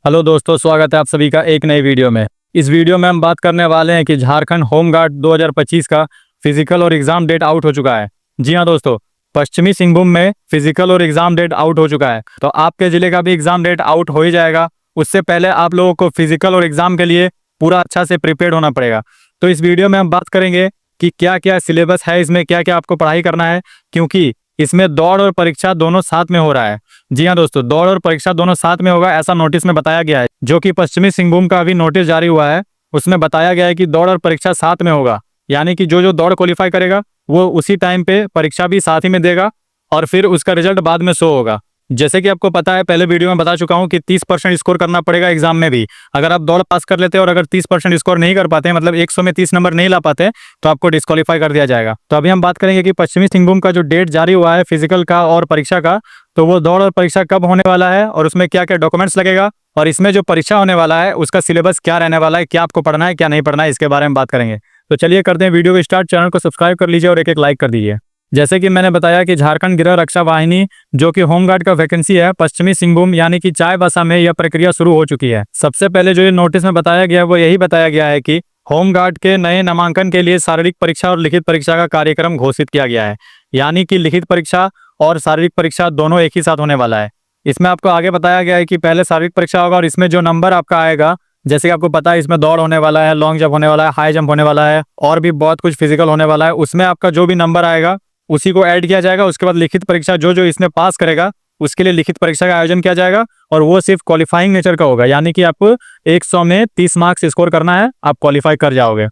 Hello दोस्तों, स्वागत है आप सभी का एक नई वीडियो में। इस वीडियो में हम बात करने वाले हैं कि झारखंड होमगार्ड 2025 का फिजिकल और एग्ज़ाम डेट आउट हो चुका है। जी हाँ दोस्तों, पश्चिमी सिंहभूम में फिजिकल और एग्ज़ाम डेट आउट हो चुका है, तो आपके ज़िले का भी एग्ज़ाम डेट आउट हो ही जाएगा। उससे पहले आप लोगों को फिजिकल और एग्ज़ाम के लिए पूरा अच्छा से प्रिपेयर होना पड़ेगा। तो इस वीडियो में हम बात करेंगे कि क्या क्या सिलेबस है, इसमें क्या क्या आपको पढ़ाई करना है, क्योंकि इसमें दौड़ और परीक्षा दोनों साथ में हो रहा है। जी हाँ दोस्तों, दौड़ और परीक्षा दोनों साथ में होगा, ऐसा नोटिस में बताया गया है। जो कि पश्चिमी सिंहभूम का अभी नोटिस जारी हुआ है, उसमें बताया गया है कि दौड़ और परीक्षा साथ में होगा। यानी कि जो जो दौड़ क्वालिफाई करेगा वो उसी टाइम पे परीक्षा भी साथ ही में देगा और फिर उसका रिजल्ट बाद में शो होगा। जैसे कि आपको पता है, पहले वीडियो में बता चुका हूँ कि 30% स्कोर करना पड़ेगा एग्जाम में भी। अगर आप दौड़ पास कर लेते हैं और अगर 30% स्कोर नहीं कर पाते हैं, मतलब 100 में 30 नंबर नहीं ला पाते, तो आपको डिस्क्वालीफाई कर दिया जाएगा। तो अभी हम बात करेंगे कि पश्चिमी सिंहभूम का जो डेट जारी हुआ है फिजिकल का और परीक्षा का, तो वो दौड़ और परीक्षा कब होने वाला है और उसमें क्या क्या डॉक्यूमेंट्स लगेगा, और इसमें जो परीक्षा होने वाला है उसका सिलेबस क्या रहने वाला है, क्या आपको पढ़ना है क्या नहीं पढ़ना है, इसके बारे में बात करेंगे। तो चलिए करते हैं वीडियो को स्टार्ट। चैनल को सब्सक्राइब कर लीजिए और एक एक लाइक कर दीजिए। जैसे कि मैंने बताया कि झारखंड गृह रक्षा वाहिनी जो कि होमगार्ड का वैकेंसी है, पश्चिमी सिंहभूम यानी कि चाईबासा में यह प्रक्रिया शुरू हो चुकी है। सबसे पहले जो ये नोटिस में बताया गया है वो यही बताया गया है कि होमगार्ड के नए नामांकन के लिए शारीरिक परीक्षा और लिखित परीक्षा का कार्यक्रम घोषित किया गया है। यानी कि लिखित परीक्षा और शारीरिक परीक्षा दोनों एक ही साथ होने वाला है। इसमें आपको आगे बताया गया है कि पहले शारीरिक परीक्षा होगा और इसमें जो नंबर आपका आएगा, जैसे कि आपको पता है इसमें दौड़ होने वाला है, लॉन्ग जंप होने वाला है, हाई जंप होने वाला है और भी बहुत कुछ फिजिकल होने वाला है। उसमें आपका जो भी नंबर आएगा उसी को ऐड किया जाएगा। उसके बाद लिखित परीक्षा जो जो इसमें पास करेगा उसके लिए लिखित परीक्षा का आयोजन किया जाएगा और वो सिर्फ क्वालिफाइंग नेचर का होगा। यानी कि आपको 100 में 30 मार्क्स स्कोर करना है, आप क्वालिफाई कर जाओगे।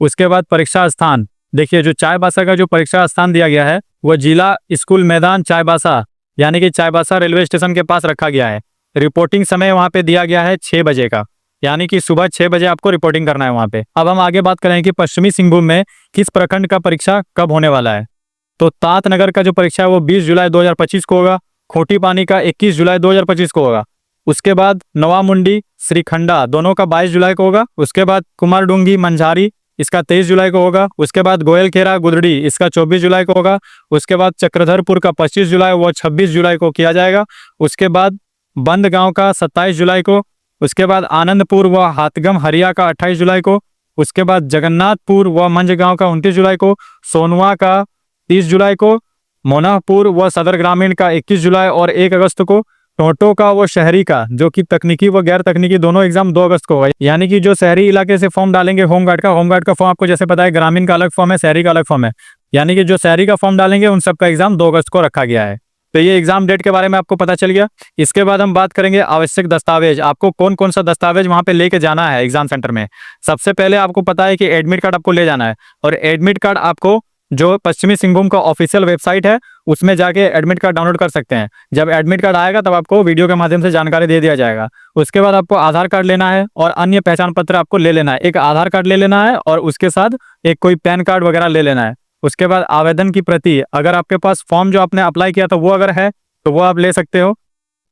उसके बाद परीक्षा स्थान, देखिए जो चाईबासा का जो परीक्षा स्थान दिया गया है वह जिला स्कूल मैदान चाईबासा यानी कि चाईबासा रेलवे स्टेशन के पास रखा गया है। रिपोर्टिंग समय वहाँ पे दिया गया है 6 बजे का, यानी कि सुबह 6 बजे आपको रिपोर्टिंग करना है वहाँ पे। अब हम आगे बात करें कि पश्चिमी सिंहभूम में किस प्रखंड का परीक्षा कब होने वाला है। तो तात नगर का जो परीक्षा है वो 20 जुलाई 2025 को होगा। खोटी पानी का 21 जुलाई 2025 को होगा। उसके बाद नवामुंडी श्रीखंडा दोनों का 22 जुलाई को होगा। उसके बाद कुमारडूंगी मंझारी इसका 23 जुलाई को होगा। उसके बाद गोयलखेरा गुदड़ी इसका 24 जुलाई को होगा। उसके बाद चक्रधरपुर का 25 जुलाई वो 26 जुलाई को किया जाएगा। उसके बाद बंद गांव का 27 जुलाई को। उसके बाद आनंदपुर व हाथगम हरिया का 28 जुलाई को। उसके बाद जगन्नाथपुर व मंझगांव का 29 जुलाई को। सोनवा का 30 जुलाई को। मोनापुर व सदर ग्रामीण का 21 जुलाई और 1 अगस्त को। टोटो का व शहरी का जो कि तकनीकी व गैर तकनीकी दोनों एग्जाम 2 अगस्त को होगा। यानी कि जो शहरी इलाके से फॉर्म डालेंगे होमगार्ड का फॉर्म आपको जैसे पता है, ग्रामीण का अलग फॉर्म है, शहरी का अलग फॉर्म है। यानी कि जो शहरी का फॉर्म डालेंगे उन सबका एग्जाम 2 अगस्त को रखा गया है। तो ये एग्जाम डेट के बारे में आपको पता चल गया। इसके बाद हम बात करेंगे आवश्यक दस्तावेज, आपको कौन कौन सा दस्तावेज वहां पे लेके जाना है एग्जाम सेंटर में। सबसे पहले आपको पता है कि एडमिट कार्ड आपको ले जाना है, और एडमिट कार्ड आपको जो पश्चिमी सिंहभूम का ऑफिशियल वेबसाइट है उसमें जाके एडमिट कार्ड डाउनलोड कर सकते हैं। जब एडमिट कार्ड आएगा तब आपको वीडियो के माध्यम से जानकारी दे दिया जाएगा। उसके बाद आपको आधार कार्ड लेना है और अन्य पहचान पत्र आपको ले लेना है। एक आधार कार्ड ले लेना है और उसके साथ एक कोई पैन कार्ड वगैरह ले लेना है। उसके बाद आवेदन की प्रति, अगर आपके पास फॉर्म जो आपने अप्लाई किया था वो अगर है तो वो आप ले सकते हो।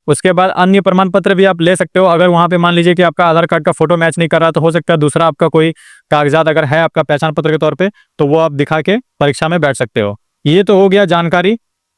उसके बाद अन्य प्रमाण पत्र भी आप ले सकते हो। अगर वहाँ पे मान लीजिए कि आपका आधार कार्ड का फोटो मैच नहीं कर रहा तो हो सकता है दूसरा आपका कोई कागजात अगर है आपका पहचान पत्र के तौर पे, तो वो आप दिखा के परीक्षा में बैठ सकते हो। ये तो हो गया जानकारी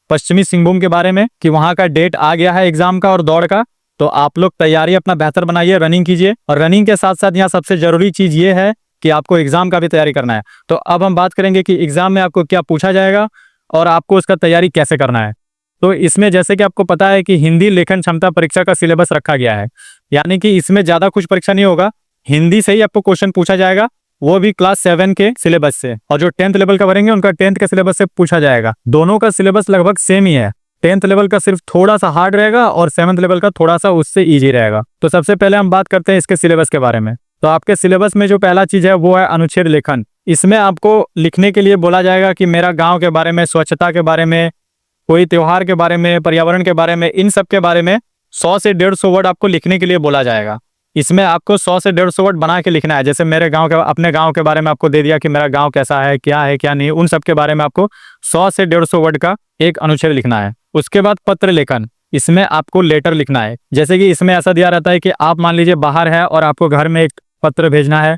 पश्चिमी सिंहभूम के बारे में कि वहाँ का डेट आ गया है एग्जाम का और दौड़ का। तो आप लोग तैयारी अपना बेहतर बनाइए, रनिंग कीजिए, और रनिंग के साथ साथ यहाँ सबसे जरूरी चीज़ ये है कि आपको एग्जाम का भी तैयारी करना है। तो अब हम बात करेंगे कि एग्जाम में आपको क्या पूछा जाएगा और आपको उसका तैयारी कैसे करना है। तो इसमें जैसे कि आपको पता है कि हिंदी लेखन क्षमता परीक्षा का सिलेबस रखा गया है। यानी कि इसमें ज़्यादा कुछ परीक्षा नहीं होगा, हिंदी से ही आपको क्वेश्चन पूछा जाएगा, वो भी क्लास 7 के सिलेबस से, और जो 10th लेवल का भरेंगे उनका 10th के सिलेबस से पूछा जाएगा। दोनों का सिलेबस लगभग सेम ही है। 10th लेवल का सिर्फ थोड़ा सा हार्ड रहेगा और 7th लेवल का थोड़ा सा उससे ईजी रहेगा। तो सबसे पहले हम बात करते हैं इसके सिलेबस के बारे में। तो आपके सिलेबस में जो पहला चीज़ है वो है अनुच्छेद लेखन। इसमें आपको लिखने के लिए बोला जाएगा कि मेरा गाँव के बारे में, स्वच्छता के बारे में, कोई त्योहार के बारे में, पर्यावरण के बारे में, इन सब के बारे में 100 से 150 वर्ड आपको लिखने के लिए बोला जाएगा। इसमें आपको 100 से 150 वर्ड बना के लिखना है। जैसे मेरे गांव के, अपने गांव के बारे में आपको दे दिया कि मेरा गांव कैसा है क्या नहीं, उन सब के बारे में आपको 100 से 150 वर्ड का एक अनुच्छेद लिखना है। उसके बाद पत्र लेखन, इसमें आपको लेटर लिखना है। जैसे कि इसमें ऐसा दिया रहता है कि आप मान लीजिए बाहर है और आपको घर में एक पत्र भेजना है,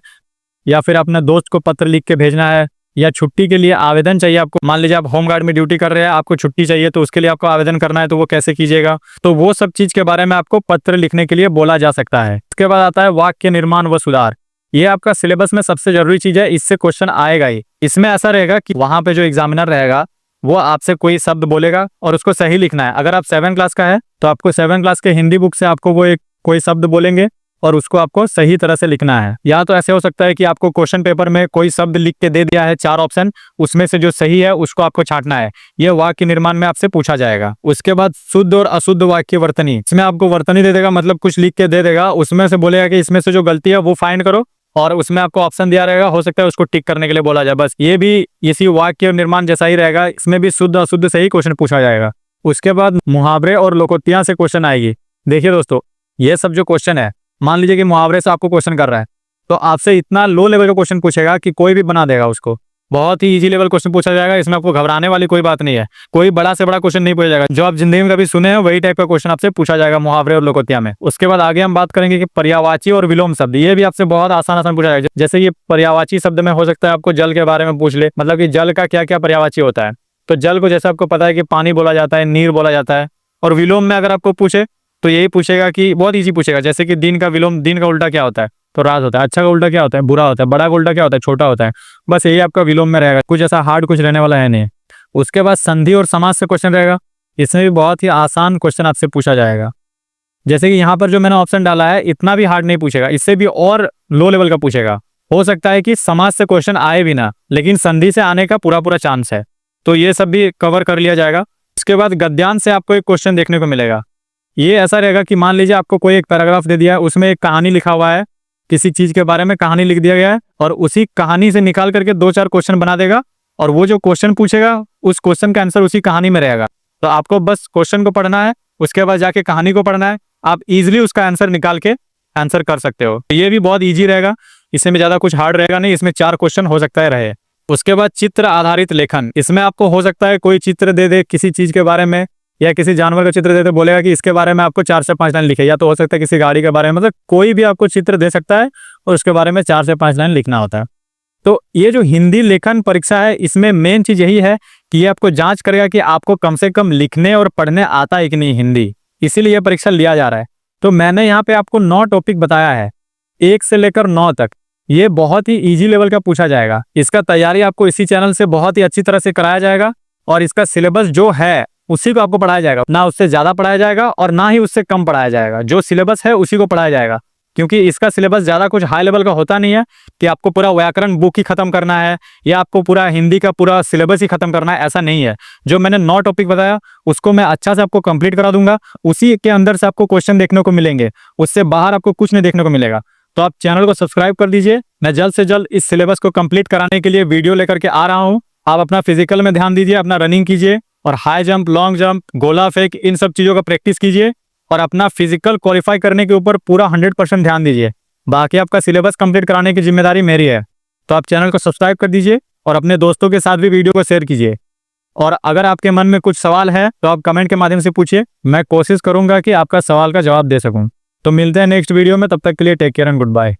या फिर अपने दोस्त को पत्र लिख के भेजना है, या छुट्टी के लिए आवेदन चाहिए आपको, मान लीजिए आप होमगार्ड में ड्यूटी कर रहे हैं, आपको छुट्टी चाहिए तो उसके लिए आपको आवेदन करना है, तो वो कैसे कीजिएगा, तो वो सब चीज के बारे में आपको पत्र लिखने के लिए बोला जा सकता है। इसके बाद आता है वाक्य निर्माण व सुधार। ये आपका सिलेबस में सबसे जरूरी चीज है, इससे क्वेश्चन आएगा ही। इसमें ऐसा रहेगा कि वहां पे जो एग्जामिनर रहेगा वो आपसे कोई शब्द बोलेगा और उसको सही लिखना है। अगर आप 7 क्लास का है तो आपको 7 क्लास के हिंदी बुक से आपको वो एक कोई शब्द बोलेंगे और उसको आपको सही तरह से लिखना है। या तो ऐसे हो सकता है कि आपको क्वेश्चन पेपर में कोई शब्द लिख के दे दिया है 4 ऑप्शन, उसमें से जो सही है उसको आपको छांटना है। यह वाक्य निर्माण में आपसे पूछा जाएगा। उसके बाद शुद्ध और अशुद्ध वाक्य वर्तनी, इसमें आपको वर्तनी दे देगा, मतलब कुछ लिख के दे देगा, उसमें से बोलेगा कि इसमें से जो गलती है वो फाइंड करो और उसमें आपको ऑप्शन दिया रहेगा, हो सकता है उसको टिक करने के लिए बोला जाए। बस ये भी इसी वाक्य निर्माण जैसा ही रहेगा, इसमें भी शुद्ध अशुद्ध से ही क्वेश्चन पूछा जाएगा। उसके बाद मुहावरे और लोकोक्तियां से क्वेश्चन आएगी। देखिए दोस्तों, ये सब जो क्वेश्चन है, मान लीजिए कि मुहावरे से आपको क्वेश्चन कर रहा है तो आपसे इतना लो लेवल का क्वेश्चन पूछेगा कि कोई भी बना देगा उसको। बहुत ही इजी लेवल क्वेश्चन पूछा जाएगा, इसमें आपको घबराने वाली कोई बात नहीं है। कोई बड़ा से बड़ा क्वेश्चन नहीं पूछा जाएगा, जो आप जिंदगी में कभी सुने हैं वही टाइप का क्वेश्चन आपसे पूछा जाएगा मुहावरे और लोकोक्तियां में। उसके बाद आगे हम बात करेंगे कि पर्यायवाची और विलोम शब्द, ये भी आपसे बहुत आसान आसान पूछा जाएगा। जैसे ये पर्यायवाची शब्द में हो सकता है आपको जल के बारे में पूछ ले, मतलब कि जल का क्या क्या पर्यायवाची होता है। तो जल को जैसे आपको पता है कि पानी बोला जाता है, नीर बोला जाता है। और विलोम में अगर आपको पूछे तो यही पूछेगा कि बहुत इजी पूछेगा, जैसे कि दिन का विलोम, दिन का उल्टा क्या होता है, तो रात होता है। अच्छा का उल्टा क्या होता है, बुरा होता है। बड़ा का उल्टा क्या होता है, छोटा होता है। बस यही आपका विलोम में रहेगा, कुछ ऐसा हार्ड कुछ रहने वाला है नहीं। उसके बाद संधि और समास से क्वेश्चन रहेगा, इसमें भी बहुत ही आसान क्वेश्चन आपसे पूछा जाएगा। जैसे कि यहाँ पर जो मैंने ऑप्शन डाला है, इतना भी हार्ड नहीं पूछेगा, इससे भी और लो लेवल का पूछेगा। हो सकता है कि समास से क्वेश्चन आए भी ना, लेकिन संधि से आने का पूरा पूरा चांस है, तो ये सब भी कवर कर लिया जाएगा। उसके बाद गद्यांश से आपको एक क्वेश्चन देखने को मिलेगा। ये ऐसा रहेगा कि मान लीजिए आपको कोई एक पैराग्राफ दे दिया है, उसमें एक कहानी लिखा हुआ है, किसी चीज के बारे में कहानी लिख दिया गया है और उसी कहानी से निकाल करके 2-4 क्वेश्चन बना देगा और वो जो क्वेश्चन पूछेगा उस क्वेश्चन का आंसर उसी कहानी में रहेगा। तो आपको बस क्वेश्चन को पढ़ना है, उसके बाद जाके कहानी को पढ़ना है, आप इजीली उसका आंसर निकाल के आंसर कर सकते हो। ये भी बहुत ईजी रहेगा, इसमें ज्यादा कुछ हार्ड रहेगा नहीं, इसमें 4 क्वेश्चन हो सकता है रहे। उसके बाद चित्र आधारित लेखन, इसमें आपको हो सकता है कोई चित्र दे दे किसी चीज के बारे में या किसी जानवर का चित्र देते बोलेगा कि इसके बारे में आपको 4 से 5 लाइन लिखे, या तो हो सकता है किसी गाड़ी के बारे में, मतलब कोई भी आपको चित्र दे सकता है और उसके बारे में 4 से 5 लाइन लिखना होता है। तो ये जो हिंदी लेखन परीक्षा है, इसमें मेन चीज यही है कि ये आपको जांच करेगा कि आपको कम से कम लिखने और पढ़ने आता है कि नहीं हिंदी, इसीलिए यह परीक्षा लिया जा रहा है। तो मैंने यहाँ पे आपको 9 टॉपिक बताया है, 1 से लेकर 9 तक। ये बहुत ही ईजी लेवल का पूछा जाएगा। इसका तैयारी आपको इसी चैनल से बहुत ही अच्छी तरह से कराया जाएगा और इसका सिलेबस जो है उसी को आपको पढ़ाया जाएगा, ना उससे ज्यादा पढ़ाया जाएगा और ना ही उससे कम पढ़ाया जाएगा। जो सिलेबस है उसी को पढ़ाया जाएगा, क्योंकि इसका सिलेबस ज्यादा कुछ हाई लेवल का होता नहीं है कि आपको पूरा व्याकरण बुक ही खत्म करना है या आपको पूरा हिंदी का पूरा सिलेबस ही खत्म करना है, ऐसा नहीं है। जो मैंने 9 टॉपिक बताया उसको मैं अच्छा से आपको कंप्लीट करा दूंगा, उसी के अंदर से आपको क्वेश्चन देखने को मिलेंगे, उससे बाहर आपको कुछ नहीं देखने को मिलेगा। तो आप चैनल को सब्सक्राइब कर दीजिए। मैं जल्द से जल्द इस सिलेबस को कंप्लीट कराने के लिए वीडियो लेकर के आ रहा हूँ। आप अपना फिजिकल में ध्यान दीजिए, अपना रनिंग कीजिए और हाई जंप, लॉन्ग जंप, गोला फेंक, इन सब चीज़ों का प्रैक्टिस कीजिए और अपना फिजिकल क्वालिफाई करने के ऊपर पूरा 100% ध्यान दीजिए। बाकी आपका सिलेबस कंप्लीट कराने की जिम्मेदारी मेरी है। तो आप चैनल को सब्सक्राइब कर दीजिए और अपने दोस्तों के साथ भी वीडियो को शेयर कीजिए। और अगर आपके मन में कुछ सवाल है तो आप कमेंट के माध्यम से पूछिए, मैं कोशिश करूंगा कि आपका सवाल का जवाब दे सकूं। तो मिलते हैं नेक्स्ट वीडियो में, तब तक के लिए take care and good bye.